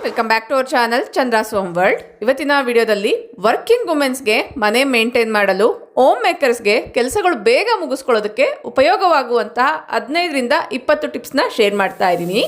Welcome back to our channel Chandra's home world. ಇವತ್ತಿನ ವಿಡಿಯೋದಲ್ಲಿ working ವುಮೆನ್ಸ್ಗೆ ಮನೆ ಮೇಂಟೈನ್ ಮಾಡಲು, ಹೋಮ್ ಮೇಕರ್ಸ್ಗೆ ಕೆಲಸಗಳು ಬೇಗ ಮುಗಿಸ್ಕೊಳ್ಳೋದಕ್ಕೆ ಉಪಯೋಗವಾಗುವಂತಹ 15ರಿಂದ 20 ಟಿಪ್ಸ್ನ ಶೇರ್ ಮಾಡ್ತಾ ಇದ್ದೀನಿ.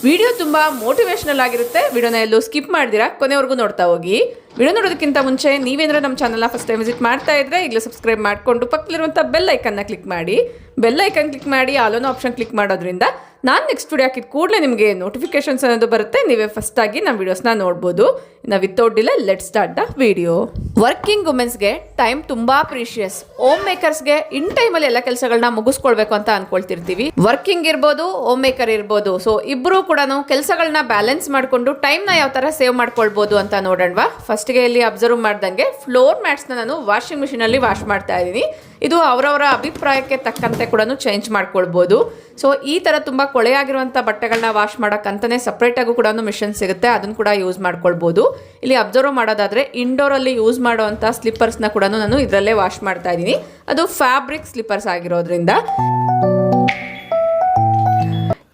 ವಿಡಿಯೋ ತುಂಬ ಮೋಟಿವೇಶನಲ್ ಆಗಿರುತ್ತೆ. ವಿಡಿಯೋನ ಎಲ್ಲೂ ಸ್ಕಿಪ್ ಮಾಡ್ದಿರಾ ಕೊನೆವರೆಗೂ ನೋಡ್ತಾ ಹೋಗಿ. ವಿಡಿಯೋ ನೋಡೋದಕ್ಕಿಂತ ಮುಂಚೆ ನೀವೇನಾದ್ರೂ ನಮ್ಮ ಚಾನಲ್ನ ಫಸ್ಟ್ ಟೈಮ್ ವಿಸಿಟ್ ಮಾಡ್ತಾ ಇದ್ರೆ ಈಗಲೇ ಸಬ್ಸ್ಕ್ರೈಬ್ ಮಾಡಿಕೊಂಡು ಪಕ್ಕದಲ್ಲಿರುವಂಥ ಬೆಲ್ ಐಕನ್ನ ಕ್ಲಿಕ್ ಮಾಡಿ. ಬೆಲ್ ಐಕನ್ ಕ್ಲಿಕ್ ಮಾಡಿ ಆಲ್ ಆಪ್ಷನ್ ಕ್ಲಿಕ್ ಮಾಡೋದ್ರಿಂದ ನಾನು ನೆಕ್ಸ್ಟ್ ವಿಡಿಯೋ ಹಾಕಿದ ಕೂಡಲೇ ನಿಮಗೆ ನೋಟಿಫಿಕೇಶನ್ಸ್ ಅನ್ನೋದು ಬರುತ್ತೆ. ನೀವೇ ಫಸ್ಟ್ ಆಗಿ ನಮ್ಮ ವಿಡಿಯೋಸ್ನ ನೋಡ್ಬೋದು. ಇನ್ನು without delay let start the video. Working ವುಮೆನ್ಸ್ಗೆ ಟೈಮ್ ತುಂಬಾ ಪ್ರೀಶಿಯಸ್. ಹೋಮ್ ಮೇಕರ್ಸ್ಗೆ ಇನ್ ಟೈಮಲ್ಲಿ ಎಲ್ಲ ಕೆಲಸಗಳನ್ನ ಮುಗಿಸ್ಕೊಳ್ಬೇಕು ಅಂತ ಅನ್ಕೊಳ್ತಿರ್ತೀವಿ. ವರ್ಕಿಂಗ್ ಇರ್ಬೋದು, ಹೋಮ್ ಮೇಕರ್ ಇರ್ಬೋದು. ಸೊ ಇಬ್ಬರು ಕೂಡ ಕೆಲಸಗಳನ್ನ ಬ್ಯಾಲೆನ್ಸ್ ಮಾಡಿಕೊಂಡು ಟೈಮ್ನ ಯಾವ ತರ ಸೇವ್ ಮಾಡ್ಕೊಳ್ಬೋದು ಅಂತ ನೋಡೋಣವಾ. ಫಸ್ಟ್ಗೆ ಇಲ್ಲಿ ಅಬ್ಸರ್ವ್ ಮಾಡ್ದಂಗೆ ಫ್ಲೋರ್ ಮ್ಯಾಟ್ಸ್ನ ನಾನು ವಾಷಿಂಗ್ ಮಿಷಿನ್ ಅಲ್ಲಿ ವಾಶ್ ಮಾಡ್ತಾ ಇದ್ದೀನಿ. ಇದು ಅವರವರ ಅಭಿಪ್ರಾಯಕ್ಕೆ ತಕ್ಕಂತೆ ಕೂಡ ಚೇಂಜ್ ಮಾಡ್ಕೊಳ್ಬೋದು. ಸೊ ಈ ತರ ತುಂಬಾ ಕೊಳೆಯಾಗಿರುವಂಥ ಬಟ್ಟೆಗಳನ್ನ ವಾಶ್ ಮಾಡೋಕ್ಕಂತಾನೆ ಸಪ್ರೇಟ್ ಆಗು ಕೂಡ ಮಿಷನ್ ಸಿಗುತ್ತೆ, ಅದನ್ನು ಕೂಡ ಯೂಸ್ ಮಾಡ್ಕೊಳ್ಬೋದು. ಇಲ್ಲಿ ಅಬ್ಸರ್ವ್ ಮಾಡೋದಾದ್ರೆ ಇಂಡೋರ್ ಅಲ್ಲಿ ಯೂಸ್ ಮಾಡುವಂಥ ಸ್ಲಿಪ್ಪರ್ಸ್ನ ಕೂಡ ನಾನು ಇದರಲ್ಲೇ ವಾಶ್ ಮಾಡ್ತಾ ಇದ್ದೀನಿ. ಅದು ಫ್ಯಾಬ್ರಿಕ್ ಸ್ಲಿಪ್ಪರ್ಸ್ ಆಗಿರೋದ್ರಿಂದ.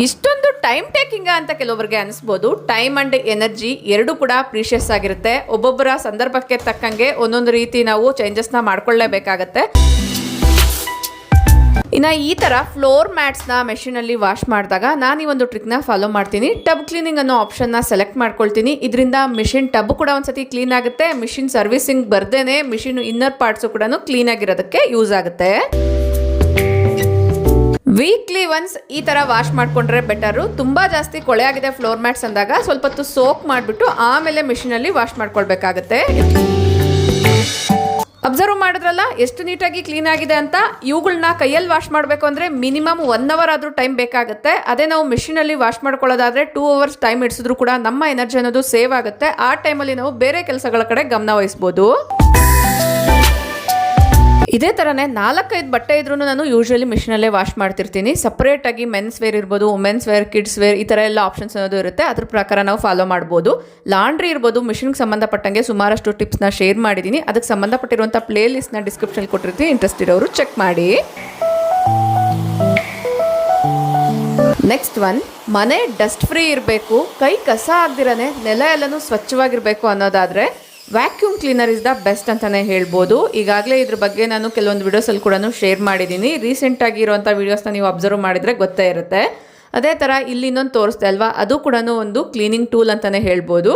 ಇಷ್ಟೊಂದು ಟೈಮ್ ಟೇಕಿಂಗ್ ಅಂತ ಕೆಲವರಿಗೆ ಅನಿಸ್ಬೋದು. ಟೈಮ್ ಅಂಡ್ ಎನರ್ಜಿ ಎರಡು ಕೂಡ ಪ್ರೀಶಿಯಸ್ ಆಗಿರುತ್ತೆ. ಒಬ್ಬೊಬ್ಬರ ಸಂದರ್ಭಕ್ಕೆ ತಕ್ಕಂಗೆ ಒಂದೊಂದು ರೀತಿ ನಾವು ಚೇಂಜಸ್ನ ಮಾಡ್ಕೊಳ್ಳೇಬೇಕಾಗತ್ತೆ. ಇನ್ನು ಈ ತರ ಫ್ಲೋರ್ ಮ್ಯಾಟ್ಸ್ನ ಮೆಷಿನಲ್ಲಿ ವಾಶ್ ಮಾಡಿದಾಗ ನಾನು ಈ ಒಂದು ಟ್ರಿಕ್ನ ಫಾಲೋ ಮಾಡ್ತೀನಿ. ಟಬ್ ಕ್ಲೀನಿಂಗ್ ಅನ್ನೋ ಆಪ್ಷನ್ನ ಸೆಲೆಕ್ಟ್ ಮಾಡ್ಕೊಳ್ತೀನಿ. ಇದರಿಂದ ಮಿಷಿನ್ ಟಬ್ ಕೂಡ ಒಂದ್ಸತಿ ಕ್ಲೀನ್ ಆಗುತ್ತೆ. ಮಿಷಿನ್ ಸರ್ವಿಸಿಂಗ್ ಬರ್ದೇನೆ ಮಿಷಿನ್ ಇನ್ನರ್ ಪಾರ್ಟ್ಸು ಕೂಡ ಕ್ಲೀನ್ ಆಗಿರೋದಕ್ಕೆ ಯೂಸ್ ಆಗುತ್ತೆ. ವೀಕ್ಲಿ ಒನ್ಸ್ ಈ ತರ ವಾಶ್ ಮಾಡ್ಕೊಂಡ್ರೆ ಬೆಟರು. ತುಂಬಾ ಜಾಸ್ತಿ ಕೊಳೆ ಆಗಿದೆ ಫ್ಲೋರ್ ಮ್ಯಾಟ್ಸ್ ಅಂದಾಗ ಸ್ವಲ್ಪ ಹೊತ್ತು ಸೋಕ್ ಮಾಡಿಬಿಟ್ಟು ಆಮೇಲೆ ಮಿಷಿನಲ್ಲಿ ವಾಶ್ ಮಾಡ್ಕೊಳ್ಬೇಕಾಗತ್ತೆ. ಅಬ್ಸರ್ವ್ ಮಾಡಿದ್ರಲ್ಲ ಎಷ್ಟು ನೀಟಾಗಿ ಕ್ಲೀನ್ ಆಗಿದೆ ಅಂತ. ಇವುಗಳನ್ನ ಕೈಯಲ್ಲಿ ವಾಶ್ ಮಾಡಬೇಕು ಅಂದರೆ ಮಿನಿಮಮ್ 1 ಅವರ್ ಆದರೂ ಟೈಮ್ ಬೇಕಾಗುತ್ತೆ. ಅದೇ ನಾವು ಮಿಷಿನಲ್ಲಿ ವಾಶ್ ಮಾಡ್ಕೊಳ್ಳೋದಾದ್ರೆ 2 ಅವರ್ಸ್ ಟೈಮ್ ಇಡಿಸಿದ್ರು ಕೂಡ ನಮ್ಮ ಎನರ್ಜಿ ಅನ್ನೋದು ಸೇವ್ ಆಗುತ್ತೆ. ಆ ಟೈಮಲ್ಲಿ ನಾವು ಬೇರೆ ಕೆಲಸಗಳ ಕಡೆ ಗಮನ ವಹಿಸ್ಬೋದು. ಇದೇ ಥರನೇ 4-5 ಬಟ್ಟೆ ಇದ್ರೂ ನಾನು ಯೂಶುವಲಿ ಮಿಷಿನಲ್ಲೇ ವಾಶ್ ಮಾಡ್ತಿರ್ತೀನಿ. ಸಪ್ರೇಟ್ ಆಗಿ ಮೆನ್ಸ್ ವೇರ್ ಇರ್ಬೋದು, ವುಮೆನ್ಸ್ ವೇರ್, ಕಿಡ್ಸ್ ವೇರ್, ಈ ಥರ ಎಲ್ಲ ಆಪ್ಷನ್ಸ್ ಅನ್ನೋದು ಇರುತ್ತೆ. ಅದ್ರ ಪ್ರಕಾರ ನಾವು ಫಾಲೋ ಮಾಡ್ಬೋದು. ಲಾಂಡ್ರಿ ಇರ್ಬೋದು, ಮಿಷಿನ್ಗೆ ಸಂಬಂಧಪಟ್ಟಂಗೆ ಸುಮಾರಷ್ಟು ಟಿಪ್ಸ್ನ ಶೇರ್ ಮಾಡಿದ್ದೀನಿ. ಅದಕ್ಕೆ ಸಂಬಂಧಪಟ್ಟಿರುವಂಥ ಪ್ಲೇ ಲಿಸ್ಟ್ನ ಡಿಸ್ಕ್ರಿಪ್ಷನ್ ಕೊಟ್ಟಿರ್ತೀನಿ. ಇಂಟ್ರೆಸ್ಟ್ ಇರೋರು ಚೆಕ್ ಮಾಡಿ. ನೆಕ್ಸ್ಟ್ ಒನ್, ಮನೆ ಡಸ್ಟ್ ಫ್ರೀ ಇರಬೇಕು, ಕೈ ಕಸ ಆಗದಿರನೆ ನೆಲ ಎಲ್ಲನೂ ಸ್ವಚ್ಛವಾಗಿರಬೇಕು ಅನ್ನೋದಾದರೆ vacuum cleaner is the best ಅಂತಲೇ ಹೇಳ್ಬೋದು. ಈಗಾಗಲೇ ಇದ್ರ ಬಗ್ಗೆ ನಾನು ಕೆಲವೊಂದು ವಿಡಿಯೋಸಲ್ಲಿ ಕೂಡ ಶೇರ್ ಮಾಡಿದ್ದೀನಿ. ರೀಸೆಂಟಾಗಿ ಇರುವಂಥ ವೀಡಿಯೋಸ್ನ ನೀವು ಅಬ್ಸರ್ವ್ ಮಾಡಿದರೆ ಗೊತ್ತೇ ಇರುತ್ತೆ. ಅದೇ ಥರ ಇಲ್ಲಿ ಇನ್ನೊಂದು ತೋರಿಸ್ದೆ ಅಲ್ವಾ, ಅದು ಕೂಡ ಒಂದು ಕ್ಲೀನಿಂಗ್ ಟೂಲ್ ಅಂತಲೇ ಹೇಳ್ಬೋದು.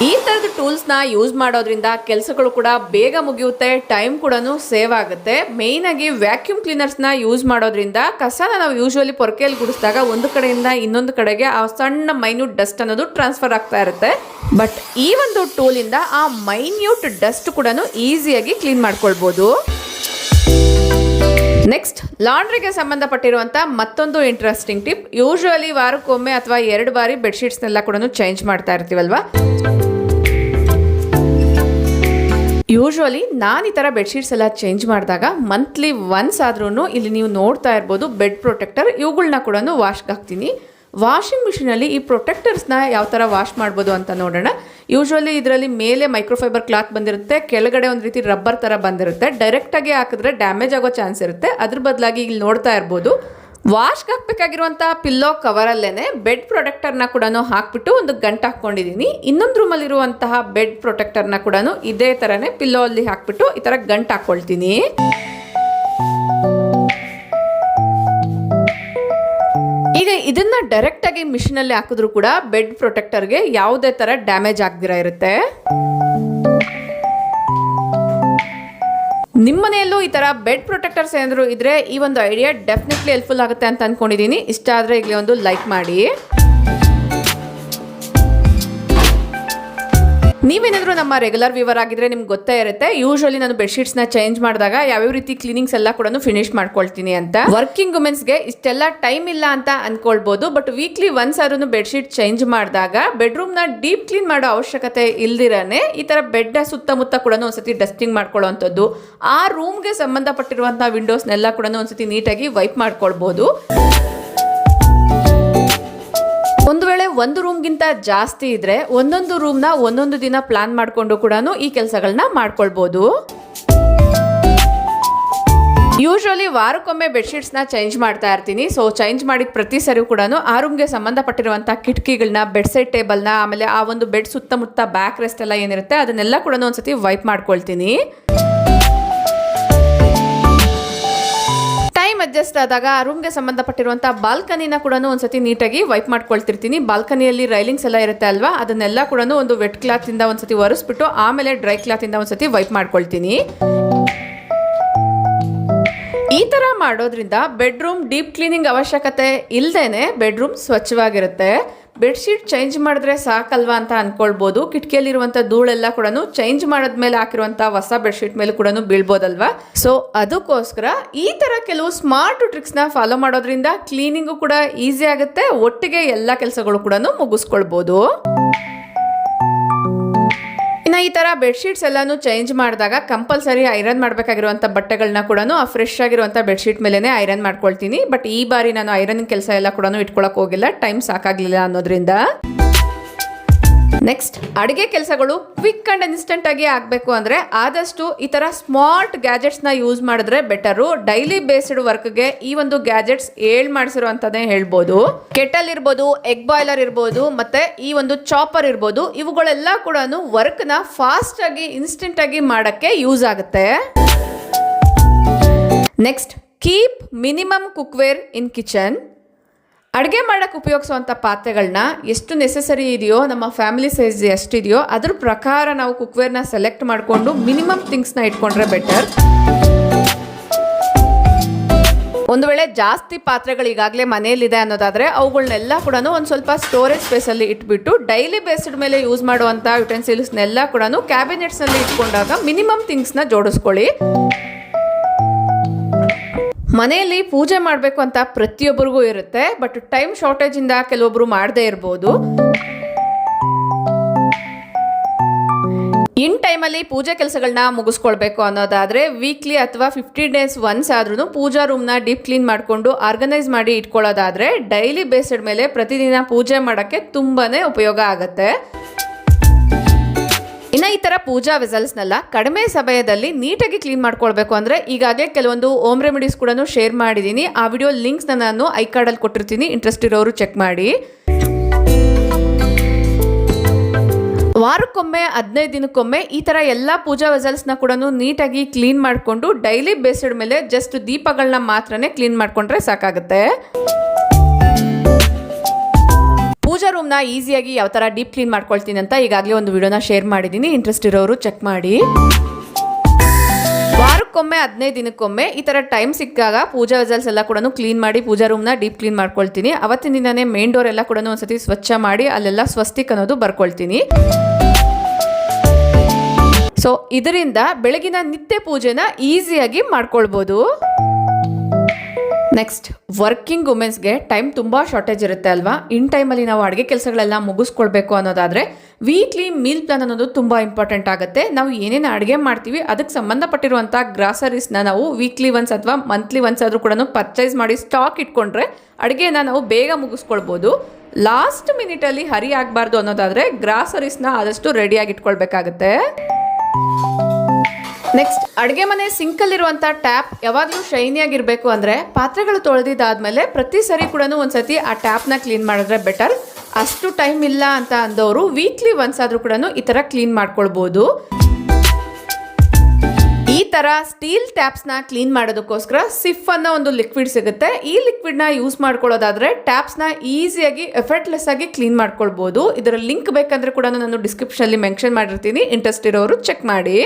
ಈ ಥರದ ಟೂಲ್ಸ್ನ ಯೂಸ್ ಮಾಡೋದ್ರಿಂದ ಕೆಲಸಗಳು ಕೂಡ ಬೇಗ ಮುಗಿಯುತ್ತೆ, ಟೈಮ್ ಕೂಡ ಸೇವ್ ಆಗುತ್ತೆ. ಮೇಯ್ನ್ ಆಗಿ ವ್ಯಾಕ್ಯೂಮ್ ಕ್ಲೀನರ್ಸ್ನ ಯೂಸ್ ಮಾಡೋದ್ರಿಂದ ಕಸನ ನಾವು ಯೂಶುವಲಿ ಪೊರಕೆಯಲ್ಲಿ ಗುಡಿಸಿದಾಗ ಒಂದು ಕಡೆಯಿಂದ ಇನ್ನೊಂದು ಕಡೆಗೆ ಆ ಸಣ್ಣ ಮೈನ್ಯೂಟ್ ಡಸ್ಟ್ ಅನ್ನೋದು ಟ್ರಾನ್ಸ್ಫರ್ ಆಗ್ತಾ ಇರುತ್ತೆ. ಬಟ್ ಈ ಒಂದು ಟೂಲಿಂದ ಆ ಮೈನ್ಯೂಟ್ ಡಸ್ಟ್ ಕೂಡ ಈಸಿಯಾಗಿ ಕ್ಲೀನ್ ಮಾಡ್ಕೊಳ್ಬೋದು. ನೆಕ್ಸ್ಟ್, ಲಾಂಡ್ರಿಗೆ ಸಂಬಂಧಪಟ್ಟಿರುವಂಥ ಮತ್ತೊಂದು ಇಂಟ್ರೆಸ್ಟಿಂಗ್ ಟಿಪ್. ಯೂಶುವಲಿ ವಾರಕ್ಕೊಮ್ಮೆ ಅಥವಾ 2 ಬಾರಿ ಬೆಡ್ಶೀಟ್ಸ್ನೆಲ್ಲ ಕೂಡ ಚೇಂಜ್ ಮಾಡ್ತಾ ಇರ್ತೀವಲ್ವಾ. ಯೂಶುವಲಿ ನಾನು ಈ ಥರ ಬೆಡ್ಶೀಟ್ಸ್ ಎಲ್ಲ ಚೇಂಜ್ ಮಾಡಿದಾಗ ಮಂತ್ಲಿ ಒನ್ಸ್ ಆದ್ರೂ ಇಲ್ಲಿ ನೀವು ನೋಡ್ತಾ ಇರ್ಬೋದು ಬೆಡ್ ಪ್ರೊಟೆಕ್ಟರ್ ಇವುಗಳನ್ನ ಕೂಡ ವಾಶ್ಗೆ ಹಾಕ್ತೀನಿ. ವಾಷಿಂಗ್ ಮಿಷಿನಲ್ಲಿ ಈ ಪ್ರೊಟೆಕ್ಟರ್ಸ್ನ ಯಾವ ಥರ ವಾಶ್ ಮಾಡ್ಬೋದು ಅಂತ ನೋಡೋಣ. ಯೂಶುವಲಿ ಇದರಲ್ಲಿ ಮೇಲೆ ಮೈಕ್ರೋಫೈಬರ್ ಕ್ಲಾತ್ ಬಂದಿರುತ್ತೆ, ಕೆಳಗಡೆ ಒಂದು ರೀತಿ ರಬ್ಬರ್ ಥರ ಬಂದಿರುತ್ತೆ. ಡೈರೆಕ್ಟಾಗಿ ಹಾಕಿದ್ರೆ ಡ್ಯಾಮೇಜ್ ಆಗೋ ಚಾನ್ಸ್ ಇರುತ್ತೆ. ಅದ್ರ ಬದಲಾಗಿ ಇಲ್ಲಿ ನೋಡ್ತಾ ಇರ್ಬೋದು ವಾಶ್ಗೆ ಹಾಕಬೇಕಾಗಿರುವಂಥ ಪಿಲ್ಲೋ ಕವರಲ್ಲೇನೆ ಬೆಡ್ ಪ್ರೊಟೆಕ್ಟರ್ನ ಕೂಡ ಹಾಕ್ಬಿಟ್ಟು ಒಂದು ಗಂಟು ಹಾಕ್ಕೊಂಡಿದ್ದೀನಿ. ಇನ್ನೊಂದು ರೂಮಲ್ಲಿರುವಂತಹ ಬೆಡ್ ಪ್ರೊಟೆಕ್ಟರ್ನ ಕೂಡ ಇದೇ ಥರನೇ ಪಿಲ್ಲೋ ಅಲ್ಲಿ ಹಾಕ್ಬಿಟ್ಟು ಈ ಥರ ಗಂಟು ಹಾಕ್ಕೊಳ್ತೀನಿ. ಈಗ ಇದನ್ನ ಡೈರೆಕ್ಟಾಗಿ ಮಿಷಿನಲ್ಲಿ ಹಾಕಿದ್ರು ಕೂಡ ಬೆಡ್ ಪ್ರೊಟೆಕ್ಟರ್ಗೆ ಯಾವುದೇ ಥರ ಡ್ಯಾಮೇಜ್ ಆಗದಿರ ಇರುತ್ತೆ. ನಿಮ್ಮ ಮನೆಯಲ್ಲೂ ಈ ಥರ ಬೆಡ್ ಪ್ರೊಟೆಕ್ಟರ್ಸ್ ಏನಾದರೂ ಇದ್ರೆ ಈ ಒಂದು ಐಡಿಯಾ ಡೆಫಿನೆಟ್ಲಿ ಹೆಲ್ಪ್ಫುಲ್ ಆಗುತ್ತೆ ಅಂತ ಅಂದ್ಕೊಂಡಿದ್ದೀನಿ. ಇಷ್ಟ ಆದರೆ ಈಗಲೇ ಒಂದು ಲೈಕ್ ಮಾಡಿ. ನೀವೇನಾದರೂ ನಮ್ಮ ರೆಗ್ಯುಲರ್ ವ್ಯೂವರ್ ಆಗಿದ್ರೆ ನಿಮ್ಗೆ ಗೊತ್ತೇ ಇರುತ್ತೆ ಯೂಶುವಲಿ ನಾನು ಬೆಡ್ಶೀಟ್ಸ್ನ ಚೇಂಜ್ ಮಾಡಿದಾಗ ಯಾವ್ಯಾವ ರೀತಿ ಕ್ಲೀನಿಂಗ್ಸ್ ಎಲ್ಲ ಕೂಡ ಫಿನಿಶ್ ಮಾಡ್ಕೊಳ್ತೀನಿ ಅಂತ. ವರ್ಕಿಂಗ್ ವುಮೆನ್ಸ್ಗೆ ಇಷ್ಟೆಲ್ಲ ಟೈಮ್ ಇಲ್ಲ ಅಂತ ಅನ್ಕೊಳ್ಬೋದು. ಬಟ್ ವೀಕ್ಲಿ ಒನ್ಸ್ ಆದ್ರೂ ಬೆಡ್ಶೀಟ್ ಚೇಂಜ್ ಮಾಡಿದಾಗ ಬೆಡ್ರೂಮ್ನ ಡೀಪ್ ಕ್ಲೀನ್ ಮಾಡೋ ಅವಶ್ಯಕತೆ ಇಲ್ದಿರನೆ ಈ ಥರ ಬೆಡ್ ಸುತ್ತಮುತ್ತ ಕೂಡ ಒಂದ್ಸತಿ ಡಸ್ಟಿಂಗ್ ಮಾಡ್ಕೊಳ್ಳೋವಂಥದ್ದು, ಆ ರೂಮ್ಗೆ ಸಂಬಂಧಪಟ್ಟಿರುವಂಥ ವಿಂಡೋಸ್ನೆಲ್ಲ ಕೂಡ ಒಂದ್ಸತಿ ನೀಟಾಗಿ ವೈಪ್ ಮಾಡ್ಕೊಳ್ಬೋದು. ಒಂದು ವೇಳೆ ಒಂದು ರೂಮ್ಗಿಂತ ಜಾಸ್ತಿ ಇದ್ರೆ ಒಂದೊಂದು ರೂಮ್ನ ಒಂದೊಂದು ದಿನ ಪ್ಲಾನ್ ಮಾಡಿಕೊಂಡು ಕೂಡ ಈ ಕೆಲಸಗಳನ್ನ ಮಾಡ್ಕೊಳ್ಬೋದು. ಯೂಶುವಲಿ ವಾರಕ್ಕೊಮ್ಮೆ ಬೆಡ್ಶೀಟ್ಸ್ನ ಚೇಂಜ್ ಮಾಡ್ತಾ ಇರ್ತೀನಿ. ಸೊ ಚೇಂಜ್ ಮಾಡಿದ ಪ್ರತಿ ಸರಿ ಕೂಡ ಆ ರೂಮ್ಗೆ ಸಂಬಂಧಪಟ್ಟಿರುವಂಥ ಕಿಟಕಿಗಳನ್ನ, ಬೆಡ್ ಸೈಡ್ ಟೇಬಲ್ನ, ಆಮೇಲೆ ಆ ಒಂದು ಬೆಡ್ ಸುತ್ತಮುತ್ತ ಬ್ಯಾಕ್ ರೆಸ್ಟ್ ಎಲ್ಲ ಏನಿರುತ್ತೆ ಅದನ್ನೆಲ್ಲ ಕೂಡ ಒಂದ್ಸತಿ ವೈಪ್ ಮಾಡ್ಕೊಳ್ತೀನಿ. ಟೈಮ್ ಅಡ್ಜಸ್ಟ್ ಆದಾಗ ಆ ರೂಮ್ಗೆ ಸಂಬಂಧಪಟ್ಟಿರುವಂಥ ಬಾಲ್ಕನಿನ ಕೂಡ ಒಂದ್ಸತಿ ನೀಟಾಗಿ ವೈಪ್ ಮಾಡ್ಕೊಳ್ತಿರ್ತೀನಿ. ಬಾಲ್ಕನಿಯಲ್ಲಿ ರೈಲಿಂಗ್ಸ್ ಎಲ್ಲ ಇರುತ್ತೆ ಅಲ್ವಾ, ಅದನ್ನೆಲ್ಲ ಕೂಡ ಒಂದು ವೆಟ್ ಕ್ಲಾತ್ ಇಂದ ಒಂದ್ಸತಿ ಒರೆಸ್ಬಿಟ್ಟು ಆಮೇಲೆ ಡ್ರೈ ಕ್ಲಾತ್ ಇಂದ ಒಂದ್ಸತಿ ವೈಪ್ ಮಾಡ್ಕೊಳ್ತೀನಿ. ಈ ತರ ಮಾಡೋದ್ರಿಂದ ಬೆಡ್ರೂಮ್ ಡೀಪ್ ಕ್ಲೀನಿಂಗ್ ಅವಶ್ಯಕತೆ ಇಲ್ಲದೇನೆ ಬೆಡ್ರೂಮ್ ಸ್ವಚ್ಛವಾಗಿರುತ್ತೆ. ಬೆಡ್ಶೀಟ್ ಚೇಂಜ್ ಮಾಡಿದ್ರೆ ಸಾಕಲ್ವಾ ಅಂತ ಅನ್ಕೊಳ್ಬೋದು. ಕಿಟಕಿಯಲ್ಲಿರುವಂಥ ಧೂಳೆಲ್ಲ ಕೂಡ ಚೇಂಜ್ ಮಾಡಿದ್ಮೇಲೆ ಹಾಕಿರುವಂಥ ಹೊಸ ಬೆಡ್ಶೀಟ್ ಮೇಲೆ ಕೂಡ ಬೀಳ್ಬೋದಲ್ವಾ. ಸೊ ಅದಕ್ಕೋಸ್ಕರ ಈ ತರ ಕೆಲವು ಸ್ಮಾರ್ಟ್ ಟ್ರಿಕ್ಸ್ನ ಫಾಲೋ ಮಾಡೋದ್ರಿಂದ ಕ್ಲೀನಿಂಗು ಕೂಡ ಈಸಿ ಆಗುತ್ತೆ, ಒಟ್ಟಿಗೆ ಎಲ್ಲ ಕೆಲಸಗಳು ಕೂಡ ಮುಗಿಸ್ಕೊಳ್ಬೋದು. ಇನ್ನು ಈ ಥರ ಬೆಡ್ಶೀಟ್ಸ್ ಎಲ್ಲಾನು ಚೇಂಜ್ ಮಾಡಿದಾಗ ಕಂಪಲ್ಸರಿ ಐರನ್ ಮಾಡಬೇಕಾಗಿರುವಂಥ ಬಟ್ಟೆಗಳನ್ನ ಕೂಡ ಆ ಫ್ರೆಶ್ ಆಗಿರುವಂಥ ಬೆಡ್ಶೀಟ್ ಮೇಲೇ ಐರನ್ ಮಾಡ್ಕೊಳ್ತೀನಿ. ಬಟ್ ಈ ಬಾರಿ ನಾನು ಐರನ್ ಕೆಲಸ ಎಲ್ಲ ಕೂಡ ಇಟ್ಕೊಳಕ್ ಹೋಗಿಲ್ಲ, ಟೈಮ್ ಸಾಕಾಗ್ಲಿಲ್ಲ ಅನ್ನೋದ್ರಿಂದ. ನೆಕ್ಸ್ಟ್, ಅಡುಗೆ ಕೆಲಸಗಳು ಕ್ವಿಕ್ ಅಂಡ್ ಇನ್ಸ್ಟೆಂಟ್ ಆಗಿ ಆಗಬೇಕು ಅಂದರೆ ಆದಷ್ಟು ಈ ಥರ ಸ್ಮಾರ್ಟ್ ಗ್ಯಾಜೆಟ್ಸ್ನ ಯೂಸ್ ಮಾಡಿದ್ರೆ ಬೆಟರು. ಡೈಲಿ ಬೇಸ್ಡ್ ವರ್ಕ್ಗೆ ಈ ಒಂದು ಗ್ಯಾಜೆಟ್ಸ್ ಮಾಡಿಸಿರುವಂಥದ್ದೇ ಹೇಳ್ಬೋದು. ಕೆಟಲ್ ಇರ್ಬೋದು, ಎಗ್ ಬಾಯ್ಲರ್ ಇರ್ಬೋದು, ಮತ್ತೆ ಈ ಒಂದು ಚಾಪರ್ ಇರ್ಬೋದು, ಇವುಗಳೆಲ್ಲ ಕೂಡ ವರ್ಕ್ನ ಫಾಸ್ಟ್ ಆಗಿ ಇನ್ಸ್ಟೆಂಟ್ ಆಗಿ ಮಾಡೋಕ್ಕೆ ಯೂಸ್ ಆಗುತ್ತೆ. ನೆಕ್ಸ್ಟ್, ಕೀಪ್ ಮಿನಿಮಮ್ ಕುಕ್ವೇರ್ ಇನ್ ಕಿಚನ್. ಅಡುಗೆ ಮಾಡೋಕ್ಕೆ ಉಪಯೋಗಿಸುವಂಥ ಪಾತ್ರೆಗಳನ್ನ ಎಷ್ಟು ನೆಸೆಸರಿ ಇದೆಯೋ, ನಮ್ಮ ಫ್ಯಾಮಿಲಿ ಸೈಜ್ ಎಷ್ಟಿದೆಯೋ ಅದ್ರ ಪ್ರಕಾರ ನಾವು ಕುಕ್ವೇರ್ನ ಸೆಲೆಕ್ಟ್ ಮಾಡಿಕೊಂಡು ಮಿನಿಮಮ್ ಥಿಂಗ್ಸ್ನ ಇಟ್ಕೊಂಡ್ರೆ ಬೆಟರ್. ಒಂದು ವೇಳೆ ಜಾಸ್ತಿ ಪಾತ್ರೆಗಳು ಈಗಾಗಲೇ ಮನೆಯಲ್ಲಿದೆ ಅನ್ನೋದಾದರೆ ಅವುಗಳನ್ನೆಲ್ಲ ಕೂಡ ಒಂದು ಸ್ವಲ್ಪ ಸ್ಟೋರೇಜ್ ಸ್ಪೇಸಲ್ಲಿ ಇಟ್ಬಿಟ್ಟು ಡೈಲಿ ಬೇಸ್ಡ್ ಮೇಲೆ ಯೂಸ್ ಮಾಡುವಂಥ ಯುಟೆನ್ಸಿಲ್ಸ್ನೆಲ್ಲ ಕೂಡ ಕ್ಯಾಬಿನೆಟ್ಸ್ನಲ್ಲಿ ಇಟ್ಕೊಂಡಾಗ ಮಿನಿಮಮ್ ಥಿಂಗ್ಸ್ನ ಜೋಡಿಸ್ಕೊಳ್ಳಿ. ಮನೆಯಲ್ಲಿ ಪೂಜೆ ಮಾಡಬೇಕು ಅಂತ ಪ್ರತಿಯೊಬ್ಬರಿಗೂ ಇರುತ್ತೆ, ಬಟ್ ಟೈಮ್ ಶಾರ್ಟೇಜಿಂದ ಕೆಲವೊಬ್ರು ಮಾಡದೇ ಇರ್ಬೋದು. ಇನ್ ಟೈಮಲ್ಲಿ ಪೂಜೆ ಕೆಲಸಗಳನ್ನ ಮುಗಿಸ್ಕೊಳ್ಬೇಕು ಅನ್ನೋದಾದರೆ ವೀಕ್ಲಿ ಅಥವಾ 50 days ಒನ್ಸ್ ಆದ್ರೂ ಪೂಜಾ ರೂಮ್ನ ಡೀಪ್ ಕ್ಲೀನ್ ಮಾಡಿಕೊಂಡು ಆರ್ಗನೈಸ್ ಮಾಡಿ ಇಟ್ಕೊಳ್ಳೋದಾದರೆ ಡೈಲಿ ಬೇಸ್ಡ್ ಮೇಲೆ ಪ್ರತಿದಿನ ಪೂಜೆ ಮಾಡೋಕ್ಕೆ ತುಂಬಾ ಉಪಯೋಗ ಆಗುತ್ತೆ. ಇನ್ನು ಈ ಥರ ಪೂಜಾ ವೆಸಲ್ಸ್ನೆಲ್ಲ ಕಡಿಮೆ ಸಮಯದಲ್ಲಿ ನೀಟಾಗಿ ಕ್ಲೀನ್ ಮಾಡ್ಕೊಳ್ಬೇಕು ಅಂದರೆ ಈಗಾಗಲೇ ಕೆಲವೊಂದು ಹೋಮ್ ರೆಮಿಡೀಸ್ ಕೂಡ ಶೇರ್ ಮಾಡಿದ್ದೀನಿ. ಆ ವಿಡಿಯೋ ಲಿಂಕ್ಸ್ನ ನಾನು ಐ ಕಾರ್ಡಲ್ಲಿ ಕೊಟ್ಟಿರ್ತೀನಿ, ಇಂಟ್ರೆಸ್ಟ್ ಇರೋರು ಚೆಕ್ ಮಾಡಿ. ವಾರಕ್ಕೊಮ್ಮೆ 15 ದಿನಕ್ಕೊಮ್ಮೆ ಈ ಥರ ಎಲ್ಲ ಪೂಜಾ ವೆಸಲ್ಸ್ನ ಕೂಡ ನೀಟಾಗಿ ಕ್ಲೀನ್ ಮಾಡಿಕೊಂಡು ಡೈಲಿ ಬೇಸ್ಡ್ ಮೇಲೆ ಜಸ್ಟ್ ದೀಪಗಳನ್ನ ಮಾತ್ರನೇ ಕ್ಲೀನ್ ಮಾಡಿಕೊಂಡ್ರೆ ಸಾಕಾಗುತ್ತೆ. ಪೂಜಾ ರೂಮ್ನ ಈಸಿಯಾಗಿ ಯಾವ ಥರ ಡೀಪ್ ಕ್ಲೀನ್ ಮಾಡ್ಕೊಳ್ತೀನಿ ಅಂತ ಈಗಾಗಲೇ ಒಂದು ವಿಡಿಯೋನ ಶೇರ್ ಮಾಡಿದ್ದೀನಿ, ಇಂಟ್ರೆಸ್ಟ್ ಇರೋರು ಚೆಕ್ ಮಾಡಿ. ವಾರಕ್ಕೊಮ್ಮೆ 15 ದಿನಕ್ಕೊಮ್ಮೆ ಈ ಥರ ಟೈಮ್ ಸಿಕ್ಕಾಗ ಪೂಜಾ ವೆಸಲ್ಸ್ ಎಲ್ಲ ಕೂಡ ಕ್ಲೀನ್ ಮಾಡಿ ಪೂಜಾ ರೂಮ್ನ ಡೀಪ್ ಕ್ಲೀನ್ ಮಾಡ್ಕೊಳ್ತೀನಿ. ಅವತ್ತಿನ ದಿನನೇ ಮೇನ್ ಡೋರ್ ಎಲ್ಲ ಕೂಡ ಒಂದ್ಸತಿ ಸ್ವಚ್ಛ ಮಾಡಿ ಅಲ್ಲೆಲ್ಲ ಸ್ವಸ್ತಿಕ್ ಅನ್ನೋದು ಬರ್ಕೊಳ್ತೀನಿ. ಸೊ ಇದರಿಂದ ಬೆಳಗಿನ ನಿತ್ಯ ಪೂಜೆನ ಈಸಿಯಾಗಿ ಮಾಡ್ಕೊಳ್ಬೋದು. ನೆಕ್ಸ್ಟ್, ವರ್ಕಿಂಗ್ ವುಮೆನ್ಸ್ಗೆ ಟೈಮ್ ತುಂಬ ಶಾರ್ಟೇಜ್ ಇರುತ್ತೆ ಅಲ್ವಾ. ಇನ್ ಟೈಮಲ್ಲಿ ನಾವು ಅಡುಗೆ ಕೆಲಸಗಳೆಲ್ಲ ಮುಗಿಸ್ಕೊಳ್ಬೇಕು ಅನ್ನೋದಾದರೆ ವೀಕ್ಲಿ ಮೀಲ್ ಪ್ಲಾನ್ ಅನ್ನೋದು ತುಂಬ ಇಂಪಾರ್ಟೆಂಟ್ ಆಗುತ್ತೆ. ನಾವು ಏನೇನು ಅಡುಗೆ ಮಾಡ್ತೀವಿ ಅದಕ್ಕೆ ಸಂಬಂಧಪಟ್ಟಿರುವಂಥ ಗ್ರಾಸರೀಸ್ನ ನಾವು ವೀಕ್ಲಿ ಒನ್ಸ್ ಅಥವಾ ಮಂತ್ಲಿ ಒನ್ಸ್ ಆದರೂ ಕೂಡ ಪರ್ಚೇಸ್ ಮಾಡಿ ಸ್ಟಾಕ್ ಇಟ್ಕೊಂಡ್ರೆ ಅಡುಗೆನ ನಾವು ಬೇಗ ಮುಗಿಸ್ಕೊಳ್ಬೋದು. ಲಾಸ್ಟ್ ಮಿನಿಟಲ್ಲಿ ಹರಿ ಆಗಬಾರ್ದು ಅನ್ನೋದಾದರೆ ಗ್ರಾಸರೀಸ್ನ ಆದಷ್ಟು ರೆಡಿಯಾಗಿ ಇಟ್ಕೊಳ್ಬೇಕಾಗತ್ತೆ. ನೆಕ್ಸ್ಟ್, ಅಡುಗೆ ಮನೆ ಸಿಂಕಲ್ಲಿರುವಂಥ ಟ್ಯಾಪ್ ಯಾವಾಗಲೂ ಶೈನಿಯಾಗಿರಬೇಕು ಅಂದರೆ ಪಾತ್ರೆಗಳು ತೊಳೆದಿದ್ದಾದಮೇಲೆ ಪ್ರತಿ ಸರಿ ಕೂಡ ಒಂದ್ಸತಿ ಆ ಟ್ಯಾಪ್ನ ಕ್ಲೀನ್ ಮಾಡಿದ್ರೆ ಬೆಟರ್. ಅಷ್ಟು ಟೈಮ್ ಇಲ್ಲ ಅಂತ ಅಂದವರು ವೀಕ್ಲಿ ಒನ್ಸ್ ಆದರೂ ಕೂಡ ಈ ಥರ ಕ್ಲೀನ್ ಮಾಡ್ಕೊಳ್ಬೋದು. ಈ ಥರ ಸ್ಟೀಲ್ ಟ್ಯಾಪ್ಸ್ನ ಕ್ಲೀನ್ ಮಾಡೋದಕ್ಕೋಸ್ಕರ ಸಿಫ್ ಅನ್ನೋ ಒಂದು ಲಿಕ್ವಿಡ್ ಸಿಗುತ್ತೆ. ಈ ಲಿಕ್ವಿಡ್ನ ಯೂಸ್ ಮಾಡ್ಕೊಳ್ಳೋದಾದರೆ ಟ್ಯಾಪ್ಸ್ನ ಈಸಿಯಾಗಿ ಎಫರ್ಟ್ಲೆಸ್ ಆಗಿ ಕ್ಲೀನ್ ಮಾಡ್ಕೊಳ್ಬೋದು. ಇದರ ಲಿಂಕ್ ಬೇಕಂದ್ರೆ ಕೂಡ ನಾನು ಡಿಸ್ಕ್ರಿಪ್ಷನಲ್ಲಿ ಮೆನ್ಷನ್ ಮಾಡಿರ್ತೀನಿ, ಇಂಟ್ರೆಸ್ಟ್ ಇರೋರು ಚೆಕ್ ಮಾಡಿ.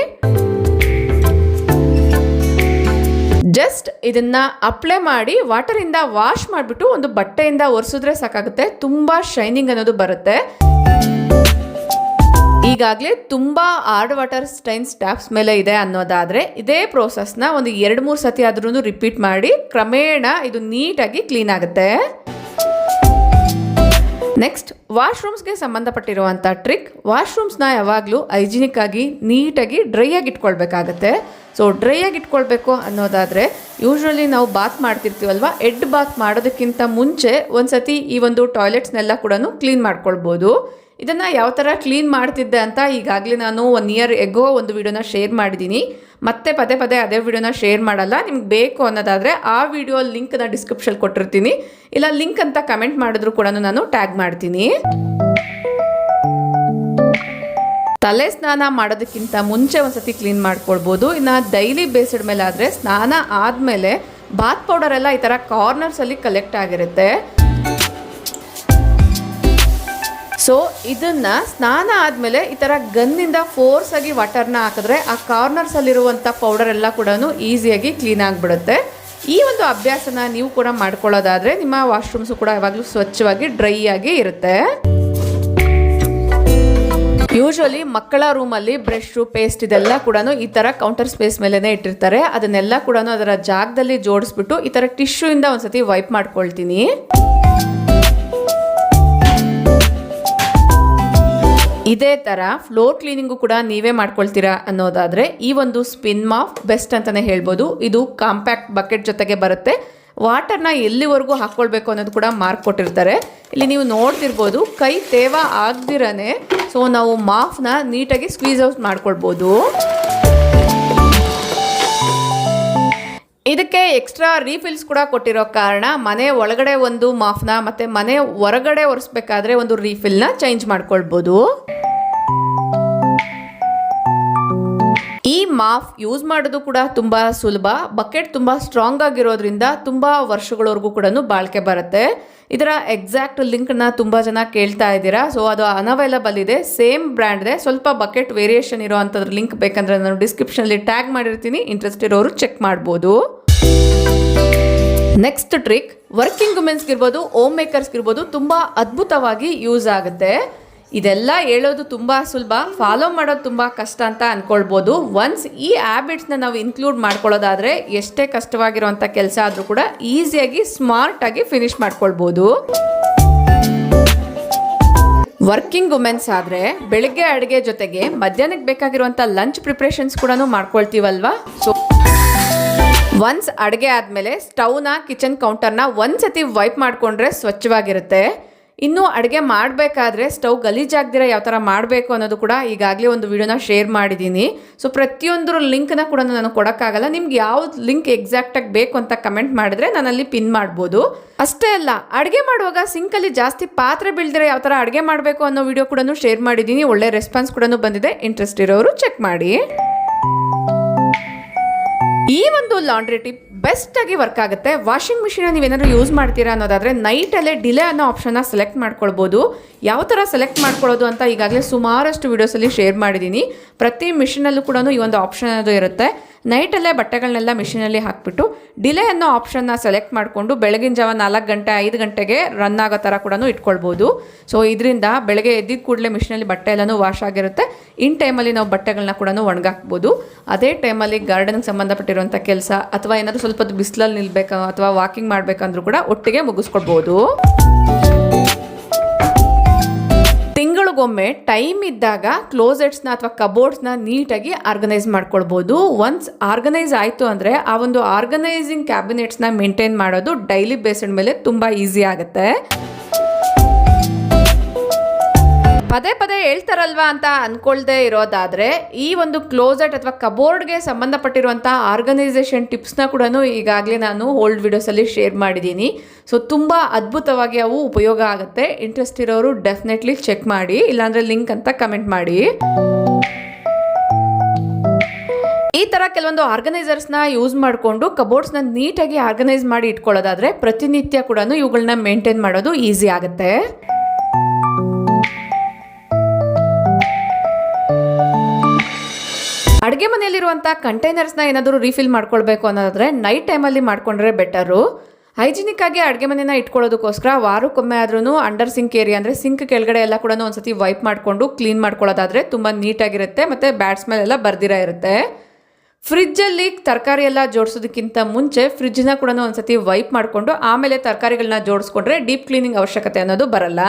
ಜಸ್ಟ್ ಇದನ್ನ ಅಪ್ಲೈ ಮಾಡಿ ವಾಟರಿಂದ ವಾಶ್ ಮಾಡಿಬಿಟ್ಟು ಒಂದು ಬಟ್ಟೆಯಿಂದ ಒರೆಸಿದ್ರೆ ಸಾಕಾಗುತ್ತೆ, ತುಂಬ ಶೈನಿಂಗ್ ಅನ್ನೋದು ಬರುತ್ತೆ. ಈಗಾಗಲೇ ತುಂಬ ಹಾರ್ಡ್ ವಾಟರ್ ಸ್ಟೈನ್ಸ್ ಟ್ಯಾಪ್ಸ್ ಮೇಲೆ ಇದೆ ಅನ್ನೋದಾದರೆ ಇದೇ ಪ್ರೋಸೆಸ್ನ ಒಂದು 2-3 ಸತಿ ಆದ್ರೂ ರಿಪೀಟ್ ಮಾಡಿ ಕ್ರಮೇಣ ಇದು ನೀಟಾಗಿ ಕ್ಲೀನ್ ಆಗುತ್ತೆ. Next, ವಾಶ್ರೂಮ್ಸ್ಗೆ ಸಂಬಂಧಪಟ್ಟಿರುವಂಥ trick. ವಾಶ್ರೂಮ್ಸ್ನ ಯಾವಾಗಲೂ ಹೈಜಿನಿಕ್ ಆಗಿ ನೀಟಾಗಿ ಡ್ರೈ ಆಗಿ ಇಟ್ಕೊಳ್ಬೇಕಾಗತ್ತೆ. ಸೊ ಡ್ರೈ ಆಗಿ ಇಟ್ಕೊಳ್ಬೇಕು ಅನ್ನೋದಾದರೆ ಯೂಶ್ವಲಿ ನಾವು ಬಾತ್ ಮಾಡ್ತಿರ್ತೀವಲ್ವ, ಹೆಡ್ ಬಾತ್ ಮಾಡೋದಕ್ಕಿಂತ ಮುಂಚೆ ಒಂದ್ಸತಿ ಈ ಒಂದು ಟಾಯ್ಲೆಟ್ಸ್ನೆಲ್ಲ ಕೂಡ ಕ್ಲೀನ್ ಮಾಡ್ಕೊಳ್ಬೋದು. ಇದನ್ನು ಯಾವ ಥರ ಕ್ಲೀನ್ ಮಾಡ್ತಿದ್ದೆ ಅಂತ ಈಗಾಗಲೇ ನಾನು 1 ಇಯರ್ ಎಗೋ ಒಂದು ವಿಡಿಯೋನ ಶೇರ್ ಮಾಡಿದ್ದೀನಿ. ಮತ್ತೆ ಪದೇ ಪದೇ ಅದೇ ವಿಡಿಯೋನ ಶೇರ್ ಮಾಡಲ್ಲ. ನಿಮ್ಗೆ ಬೇಕು ಅನ್ನೋದಾದರೆ ಆ ವಿಡಿಯೋ ಲಿಂಕ್ನ ಡಿಸ್ಕ್ರಿಪ್ಷನ್ ಕೊಟ್ಟಿರ್ತೀನಿ, ಇಲ್ಲ ಲಿಂಕ್ ಅಂತ ಕಮೆಂಟ್ ಮಾಡಿದ್ರು ಕೂಡ ನಾನು ಟ್ಯಾಗ್ ಮಾಡ್ತೀನಿ. ತಲೆ ಸ್ನಾನ ಮಾಡೋದಕ್ಕಿಂತ ಮುಂಚೆ ಒಂದ್ಸತಿ ಕ್ಲೀನ್ ಮಾಡ್ಕೊಳ್ಬೋದು. ಇನ್ನು ಡೈಲಿ ಬೇಸಿಡ್ ಮೇಲೆ ಆದರೆ ಸ್ನಾನ ಆದಮೇಲೆ ಬಾತ್ ಪೌಡರ್ ಎಲ್ಲ ಈ ಥರ ಕಾರ್ನರ್ಸಲ್ಲಿ ಕಲೆಕ್ಟ್ ಆಗಿರುತ್ತೆ. ಸೊ ಇದನ್ನು ಸ್ನಾನ ಆದಮೇಲೆ ಈ ಥರ ಗನ್ನಿಂದ ಫೋರ್ಸಾಗಿ ವಾಟರ್ನ ಹಾಕಿದ್ರೆ ಆ ಕಾರ್ನರ್ಸಲ್ಲಿರುವಂಥ ಪೌಡರ್ ಎಲ್ಲ ಕೂಡ ಈಸಿಯಾಗಿ ಕ್ಲೀನ್ ಆಗಿಬಿಡುತ್ತೆ. ಈ ಒಂದು ಅಭ್ಯಾಸನ ನೀವು ಕೂಡ ಮಾಡ್ಕೊಳ್ಳೋದಾದರೆ ನಿಮ್ಮ ವಾಶ್ರೂಮ್ಸು ಕೂಡ ಯಾವಾಗಲೂ ಸ್ವಚ್ಛವಾಗಿ ಡ್ರೈ ಆಗಿ ಇರುತ್ತೆ. ಯೂಶ್ವಲಿ ಮಕ್ಕಳ ರೂಮಲ್ಲಿ ಬ್ರಷ್ ಪೇಸ್ಟ್ ಇದೆಲ್ಲ ಕೂಡ ಈ ಥರ ಕೌಂಟರ್ ಸ್ಪೇಸ್ ಮೇಲೇ ಇಟ್ಟಿರ್ತಾರೆ. ಅದನ್ನೆಲ್ಲ ಕೂಡ ಅದರ ಜಾಗದಲ್ಲಿ ಜೋಡಿಸ್ಬಿಟ್ಟು ಈ ಥರ ಟಿಶ್ಯೂ ಇಂದ ಒಂದ್ಸತಿ ವೈಪ್ ಮಾಡ್ಕೊಳ್ತೀನಿ. ಇದೇ ಥರ ಫ್ಲೋರ್ ಕ್ಲೀನಿಂಗು ಕೂಡ ನೀವೇ ಮಾಡ್ಕೊಳ್ತೀರಾ ಅನ್ನೋದಾದರೆ ಈ ಒಂದು ಸ್ಪಿನ್ ಮಾಫ್ ಬೆಸ್ಟ್ ಅಂತಲೇ ಹೇಳ್ಬೋದು. ಇದು ಕಾಂಪ್ಯಾಕ್ಟ್ ಬಕೆಟ್ ಜೊತೆಗೆ ಬರುತ್ತೆ. ವಾಟರ್ನ ಎಲ್ಲಿವರೆಗೂ ಹಾಕ್ಕೊಳ್ಬೇಕು ಅನ್ನೋದು ಕೂಡ ಮಾರ್ಕ್ ಕೊಟ್ಟಿರ್ತಾರೆ. ಇಲ್ಲಿ ನೀವು ನೋಡ್ತಿರ್ಬೋದು, ಕೈ ತೇವ ಆಗದಿರನೇ ಸೊ ನಾವು ಮಾಫ್ನ ನೀಟಾಗಿ ಸ್ಕ್ವೀಸ್ ಔಟ್ ಮಾಡ್ಕೊಳ್ಬೋದು. ಇದಕ್ಕೆ ಎಕ್ಸ್ಟ್ರಾ ರೀಫಿಲ್ಸ್ ಕೂಡ ಕೊಟ್ಟಿರೋ ಕಾರಣ ಮನೆ ಒಳಗಡೆ ಒಂದು ಮಾಫ್ನ ಮತ್ತು ಮನೆ ಹೊರಗಡೆ ಒರೆಸ್ಬೇಕಾದ್ರೆ ಒಂದು ರೀಫಿಲ್ನ ಚೇಂಜ್ ಮಾಡ್ಕೊಳ್ಬೋದು. ಈ ಮಾಫ್ ಯೂಸ್ ಮಾಡೋದು ಕೂಡ ತುಂಬ ಸುಲಭ. ಬಕೆಟ್ ತುಂಬ ಸ್ಟ್ರಾಂಗ್ ಆಗಿರೋದ್ರಿಂದ ತುಂಬ ವರ್ಷಗಳವರೆಗೂ ಕೂಡ ಬಾಳಿಕೆ ಬರುತ್ತೆ. ಇದರ ಎಕ್ಸಾಕ್ಟ್ ಲಿಂಕ್ನ ತುಂಬ ಜನ ಕೇಳ್ತಾ ಇದ್ದೀರಾ. ಸೊ ಅದು ಅನವೈಲಬಲ್ ಇದೆ, ಸೇಮ್ ಬ್ರ್ಯಾಂಡ್ದೆ. ಸ್ವಲ್ಪ ಬಕೆಟ್ ವೇರಿಯೇಷನ್ ಇರೋ ಅಂಥದ್ರ ಲಿಂಕ್ ಬೇಕಂದ್ರೆ ನಾನು ಡಿಸ್ಕ್ರಿಪ್ಷನಲ್ಲಿ ಟ್ಯಾಗ್ ಮಾಡಿರ್ತೀನಿ, ಇಂಟ್ರೆಸ್ಟ್ ಇರೋರು ಚೆಕ್ ಮಾಡ್ಬೋದು. ನೆಕ್ಸ್ಟ್ ಟ್ರಿಕ್ ವರ್ಕಿಂಗ್ ವುಮೆನ್ಸ್ಗಿರ್ಬೋದು, ಹೋಮ್ ಮೇಕರ್ಸ್ಗಿರ್ಬೋದು ತುಂಬ ಅದ್ಭುತವಾಗಿ ಯೂಸ್ ಆಗುತ್ತೆ. ಇದೆಲ್ಲ ಹೇಳೋದು ತುಂಬ ಸುಲಭ, ಫಾಲೋ ಮಾಡೋದು ತುಂಬ ಕಷ್ಟ ಅಂತ ಅಂದ್ಕೊಳ್ಬೋದು. ಒನ್ಸ್ ಈ ಹ್ಯಾಬಿಟ್ಸ್ನ ನಾವು ಇನ್ಕ್ಲೂಡ್ ಮಾಡ್ಕೊಳ್ಳೋದಾದರೆ ಎಷ್ಟೇ ಕಷ್ಟವಾಗಿರುವಂಥ ಕೆಲಸ ಆದರೂ ಕೂಡ ಈಸಿಯಾಗಿ ಸ್ಮಾರ್ಟಾಗಿ ಫಿನಿಶ್ ಮಾಡ್ಕೊಳ್ಬೋದು. ವರ್ಕಿಂಗ್ ವುಮೆನ್ಸ್ ಆದರೆ ಬೆಳಗ್ಗೆ ಅಡುಗೆ ಜೊತೆಗೆ ಮಧ್ಯಾಹ್ನಕ್ಕೆ ಬೇಕಾಗಿರುವಂಥ ಲಂಚ್ ಪ್ರಿಪ್ರೇಷನ್ಸ್ ಕೂಡ ಮಾಡ್ಕೊಳ್ತೀವಲ್ವಾ. ಸೊ ಒನ್ಸ್ ಅಡುಗೆ ಆದಮೇಲೆ ಸ್ಟವ್ನ ಕಿಚನ್ ಕೌಂಟರ್ನ ಒಂದ್ಸತಿ ವೈಪ್ ಮಾಡಿಕೊಂಡ್ರೆ ಸ್ವಚ್ಛವಾಗಿರುತ್ತೆ. ಇನ್ನು ಅಡುಗೆ ಮಾಡಬೇಕಾದ್ರೆ ಸ್ಟವ್ ಗಲೀಜಾಗ್ದಿರ ಯಾವ ಥರ ಮಾಡಬೇಕು ಅನ್ನೋದು ಕೂಡ ಈಗಾಗಲೇ ಒಂದು ವಿಡಿಯೋನ ಶೇರ್ ಮಾಡಿದ್ದೀನಿ. ಸೊ ಪ್ರತಿಯೊಂದರ ಲಿಂಕ್ನ ಕೂಡ ನಾನು ಕೊಡೋಕ್ಕಾಗಲ್ಲ. ನಿಮ್ಗೆ ಯಾವ್ದು ಲಿಂಕ್ ಎಕ್ಸಾಕ್ಟಾಗಿ ಬೇಕು ಅಂತ ಕಮೆಂಟ್ ಮಾಡಿದ್ರೆ ನಾನಲ್ಲಿ ಪಿನ್ ಮಾಡ್ಬೋದು. ಅಷ್ಟೇ ಅಲ್ಲ, ಅಡುಗೆ ಮಾಡುವಾಗ ಸಿಂಕಲ್ಲಿ ಜಾಸ್ತಿ ಪಾತ್ರೆ ಬೀಳ್ದಿರ ಯಾವ ಥರ ಅಡುಗೆ ಮಾಡಬೇಕು ಅನ್ನೋ ವಿಡಿಯೋ ಕೂಡ ಶೇರ್ ಮಾಡಿದ್ದೀನಿ. ಒಳ್ಳೆ ರೆಸ್ಪಾನ್ಸ್ ಕೂಡ ಬಂದಿದೆ, ಇಂಟ್ರೆಸ್ಟ್ ಇರೋರು ಚೆಕ್ ಮಾಡಿ. ಈ ಒಂದು ಲಾಂಡ್ರಿ ಟಿಪ್ ಬೆಸ್ಟ್ ಆಗಿ ವರ್ಕ್ ಆಗುತ್ತೆ. ವಾಷಿಂಗ್ ಮಿಷಿನ್ ನೀವೇನಾದ್ರು ಯೂಸ್ ಮಾಡ್ತೀರಾ ಅನ್ನೋದಾದರೆ ನೈಟಲ್ಲೇ ಡಿಲೇ ಅನ್ನೋ ಆಪ್ಷನ್ನ ಸೆಲೆಕ್ಟ್ ಮಾಡ್ಕೊಳ್ಬೋದು. ಯಾವ ಥರ ಸೆಲೆಕ್ಟ್ ಮಾಡ್ಕೊಳ್ಳೋದು ಅಂತ ಈಗಾಗಲೇ ಸುಮಾರಷ್ಟು ವೀಡಿಯೋಸಲ್ಲಿ ಶೇರ್ ಮಾಡಿದ್ದೀನಿ. ಪ್ರತಿ ಮಿಷಿನಲ್ಲೂ ಕೂಡ ಈ ಒಂದು ಆಪ್ಷನ್ ಅದು ಇರುತ್ತೆ. ನೈಟಲ್ಲೇ ಬಟ್ಟೆಗಳನ್ನೆಲ್ಲ ಮಿಷಿನಲ್ಲಿ ಹಾಕಿಬಿಟ್ಟು ಡಿಲೇ ಅನ್ನೋ ಆಪ್ಷನ್ನ ಸೆಲೆಕ್ಟ್ ಮಾಡಿಕೊಂಡು ಬೆಳಗಿನ ಜಾವ 4 ಗಂಟೆ 5 ಗಂಟೆಗೆ ರನ್ ಆಗೋ ಥರ ಕೂಡ ಇಟ್ಕೊಳ್ಬೋದು. ಸೊ ಇದರಿಂದ ಬೆಳಗ್ಗೆ ಎದ್ದಿದ ಕೂಡಲೇ ಮಿಷಿನಲ್ಲಿ ಬಟ್ಟೆ ಎಲ್ಲನೂ ವಾಶ್ ಆಗಿರುತ್ತೆ. ಇನ್ ಟೈಮಲ್ಲಿ ನಾವು ಬಟ್ಟೆಗಳನ್ನ ಕೂಡ ಒಣಗಾಕ್ಬೋದು. ಅದೇ ಟೈಮಲ್ಲಿ ಗಾರ್ಡನ್ಗೆ ಸಂಬಂಧಪಟ್ಟಿರುವಂಥ ಕೆಲಸ ಅಥವಾ ಏನಾದರೂ ಸ್ವಲ್ಪ ಹೊತ್ತು ಬಿಸಿಲಲ್ಲಿ ನಿಲ್ಬೇಕು ಅಥವಾ ವಾಕಿಂಗ್ ಮಾಡಬೇಕಂದ್ರೂ ಕೂಡ ಒಟ್ಟಿಗೆ ಮುಗಿಸ್ಕೊಳ್ಬೋದು. ತಿಂಗಳಿಗೊಮ್ಮೆ ಟೈಮ್ ಇದ್ದಾಗ ಕ್ಲೋಸೆಟ್ಸ್ನ ಅಥವಾ ಕಬೋರ್ಡ್ಸ್ನ ನೀಟಾಗಿ ಆರ್ಗನೈಸ್ ಮಾಡ್ಕೊಳ್ಬೋದು. ಒನ್ಸ್ ಆರ್ಗನೈಸ್ ಆಯಿತು ಅಂದರೆ ಆ ಒಂದು ಆರ್ಗನೈಸಿಂಗ್ ಕ್ಯಾಬಿನೆಟ್ಸ್ನ ಮೇಂಟೈನ್ ಮಾಡೋದು ಡೈಲಿ ಬೇಸ್ಡ್ ಮೇಲೆ ತುಂಬ ಈಸಿ ಆಗುತ್ತೆ. ಪದೇ ಪದೇ ಹೇಳ್ತಾರಲ್ವಾ ಅಂತ ಅಂದ್ಕೊಳ್ದೇ ಇರೋದಾದರೆ ಈ ಒಂದು ಕ್ಲೋಸೆಟ್ ಅಥವಾ ಕಬೋರ್ಡ್ಗೆ ಸಂಬಂಧಪಟ್ಟಿರುವಂಥ ಆರ್ಗನೈಸೇಷನ್ ಟಿಪ್ಸ್ನ ಕೂಡ ಈಗಾಗಲೇ ನಾನು ಓಲ್ಡ್ ವಿಡಿಯೋಸಲ್ಲಿ ಶೇರ್ ಮಾಡಿದ್ದೀನಿ. ಸೊ ತುಂಬ ಅದ್ಭುತವಾಗಿ ಅವು ಉಪಯೋಗ ಆಗುತ್ತೆ. ಇಂಟ್ರೆಸ್ಟ್ ಇರೋರು ಡೆಫಿನೆಟ್ಲಿ ಚೆಕ್ ಮಾಡಿ, ಇಲ್ಲಾಂದರೆ ಲಿಂಕ್ ಅಂತ ಕಮೆಂಟ್ ಮಾಡಿ. ಈ ಥರ ಕೆಲವೊಂದು ಆರ್ಗನೈಸರ್ಸ್ನ ಯೂಸ್ ಮಾಡಿಕೊಂಡು ಕಬೋರ್ಡ್ಸ್ನ ನೀಟಾಗಿ ಆರ್ಗನೈಸ್ ಮಾಡಿ ಇಟ್ಕೊಳ್ಳೋದಾದರೆ ಪ್ರತಿನಿತ್ಯ ಕೂಡ ಇವುಗಳನ್ನ ಮೇಂಟೈನ್ ಮಾಡೋದು ಈಸಿ ಆಗುತ್ತೆ. ಅಡುಗೆ ಮನೆಯಲ್ಲಿರುವಂಥ ಕಂಟೈನರ್ಸ್ನ ಏನಾದರೂ ರೀಫಿಲ್ ಮಾಡ್ಕೊಳ್ಬೇಕು ಅನ್ನೋದಾದರೆ ನೈಟ್ ಟೈಮಲ್ಲಿ ಮಾಡಿಕೊಂಡ್ರೆ ಬೆಟರು. ಹೈಜಿನಿಕ್ ಆಗಿ ಅಡುಗೆ ಮನೆನ ಇಟ್ಕೊಳ್ಳೋದಕ್ಕೋಸ್ಕರ ವಾರಕ್ಕೊಮ್ಮೆ ಆದ್ರೂ ಅಂಡರ್ ಸಿಂಕ್ ಏರಿಯಾ ಅಂದರೆ ಸಿಂಕ್ ಕೆಳಗಡೆ ಎಲ್ಲ ಕೂಡ ಒಂದ್ಸತಿ ವೈಪ್ ಮಾಡಿಕೊಂಡು ಕ್ಲೀನ್ ಮಾಡ್ಕೊಳ್ಳೋದಾದರೆ ತುಂಬ ನೀಟಾಗಿರುತ್ತೆ ಮತ್ತು ಬ್ಯಾಡ್ ಸ್ಮೆಲ್ ಎಲ್ಲ ಬರ್ದಿರ ಇರುತ್ತೆ. ಫ್ರಿಜ್ಜಲ್ಲಿ ತರಕಾರಿ ಎಲ್ಲ ಜೋಡಿಸೋದಕ್ಕಿಂತ ಮುಂಚೆ ಫ್ರಿಜ್ನ ಕೂಡ ಒಂದ್ಸತಿ ವೈಪ್ ಮಾಡಿಕೊಂಡು ಆಮೇಲೆ ತರಕಾರಿಗಳನ್ನ ಜೋಡಿಸ್ಕೊಂಡ್ರೆ ಡೀಪ್ ಕ್ಲೀನಿಂಗ್ ಅವಶ್ಯಕತೆ ಅನ್ನೋದು ಬರಲ್ಲ.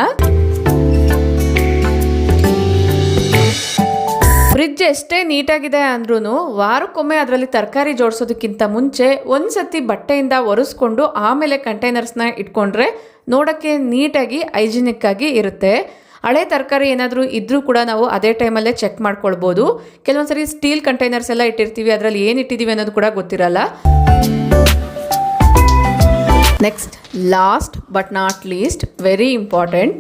ಫ್ರಿಡ್ಜ್ ಎಷ್ಟೇ ನೀಟಾಗಿದೆ ಅಂದ್ರೂ ವಾರಕ್ಕೊಮ್ಮೆ ಅದರಲ್ಲಿ ತರಕಾರಿ ಜೋಡಿಸೋದಕ್ಕಿಂತ ಮುಂಚೆ ಒಂದ್ಸತಿ ಬಟ್ಟೆಯಿಂದ ಒರೆಸ್ಕೊಂಡು ಆಮೇಲೆ ಕಂಟೈನರ್ಸ್ನ ಇಟ್ಕೊಂಡ್ರೆ ನೋಡೋಕ್ಕೆ ನೀಟಾಗಿ ಹೈಜಿನಿಕ್ ಆಗಿ ಇರುತ್ತೆ. ಹಳೆ ತರಕಾರಿ ಏನಾದರೂ ಇದ್ರೂ ಕೂಡ ನಾವು ಅದೇ ಟೈಮಲ್ಲೇ ಚೆಕ್ ಮಾಡ್ಕೊಳ್ಬೋದು. ಕೆಲವೊಂದ್ಸರಿ ಸ್ಟೀಲ್ ಕಂಟೈನರ್ಸ್ ಎಲ್ಲ ಇಟ್ಟಿರ್ತೀವಿ, ಅದರಲ್ಲಿ ಏನು ಇಟ್ಟಿದ್ದೀವಿ ಅನ್ನೋದು ಕೂಡ ಗೊತ್ತಿರಲ್ಲ. Next, last but not least, very important,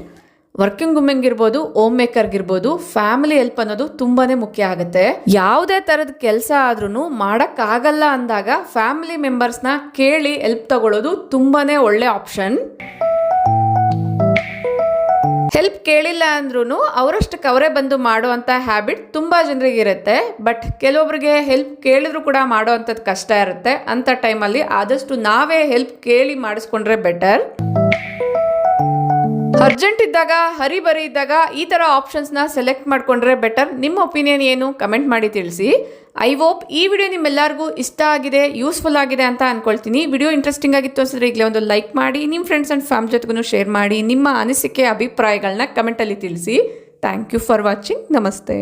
working ವುಮೆನ್ಗಿರ್ಬೋದು, ಹೋಮ್ ಮೇಕರ್ಗಿರ್ಬೋದು, ಫ್ಯಾಮಿಲಿ ಹೆಲ್ಪ್ ಅನ್ನೋದು ತುಂಬಾನೇ ಮುಖ್ಯ ಆಗುತ್ತೆ. ಯಾವುದೇ ಥರದ ಕೆಲಸ ಆದ್ರೂ ಮಾಡೋಕ್ಕಾಗಲ್ಲ ಅಂದಾಗ ಫ್ಯಾಮಿಲಿ ಮೆಂಬರ್ಸ್ನ ಕೇಳಿ ಹೆಲ್ಪ್ ತಗೊಳ್ಳೋದು ತುಂಬಾನೇ ಒಳ್ಳೆ ಆಪ್ಷನ್. ಹೆಲ್ಪ್ ಕೇಳಿಲ್ಲ ಅಂದ್ರೂ ಅವರಷ್ಟಕ್ಕೆ ಅವರೇ ಬಂದು ಮಾಡುವಂಥ ಹ್ಯಾಬಿಟ್ ತುಂಬ ಜನರಿಗೆ ಇರುತ್ತೆ. ಬಟ್ ಕೆಲವೊಬ್ಬರಿಗೆ ಹೆಲ್ಪ್ ಕೇಳಿದ್ರು ಕೂಡ ಮಾಡೋ ಅಂಥದ್ದು ಕಷ್ಟ ಇರುತ್ತೆ. ಅಂಥ ಟೈಮಲ್ಲಿ ಆದಷ್ಟು ನಾವೇ ಹೆಲ್ಪ್ ಕೇಳಿ ಮಾಡಿಸ್ಕೊಂಡ್ರೆ ಬೆಟರ್. ಅರ್ಜೆಂಟ್ ಇದ್ದಾಗ, ಹರಿಬರಿ ಇದ್ದಾಗ ಈ ಥರ ಆಪ್ಷನ್ಸ್ನ ಸೆಲೆಕ್ಟ್ ಮಾಡಿಕೊಂಡ್ರೆ ಬೆಟರ್. ನಿಮ್ಮ ಒಪಿನಿಯನ್ ಏನು ಕಮೆಂಟ್ ಮಾಡಿ ತಿಳಿಸಿ. ಐ ಹೋಪ್ ಈ ವಿಡಿಯೋ ನಿಮ್ಮೆಲ್ಲರಿಗೂ ಇಷ್ಟ ಆಗಿದೆ, ಯೂಸ್ಫುಲ್ ಆಗಿದೆ ಅಂತ ಅನ್ಕೊಳ್ತೀನಿ. ವಿಡಿಯೋ ಇಂಟ್ರೆಸ್ಟಿಂಗ್ ಆಗಿತ್ತು ಅನ್ಸಿದ್ರೆ ಈಗಲೇ ಒಂದು ಲೈಕ್ ಮಾಡಿ, ನಿಮ್ಮ ಫ್ರೆಂಡ್ಸ್ ಆ್ಯಂಡ್ ಫ್ಯಾಮಿಲಿ ಜೊತೆಗೂ ಶೇರ್ ಮಾಡಿ. ನಿಮ್ಮ ಅನಿಸಿಕೆ ಅಭಿಪ್ರಾಯಗಳನ್ನ ಕಮೆಂಟಲ್ಲಿ ತಿಳಿಸಿ. Thank you for watching. ನಮಸ್ತೆ.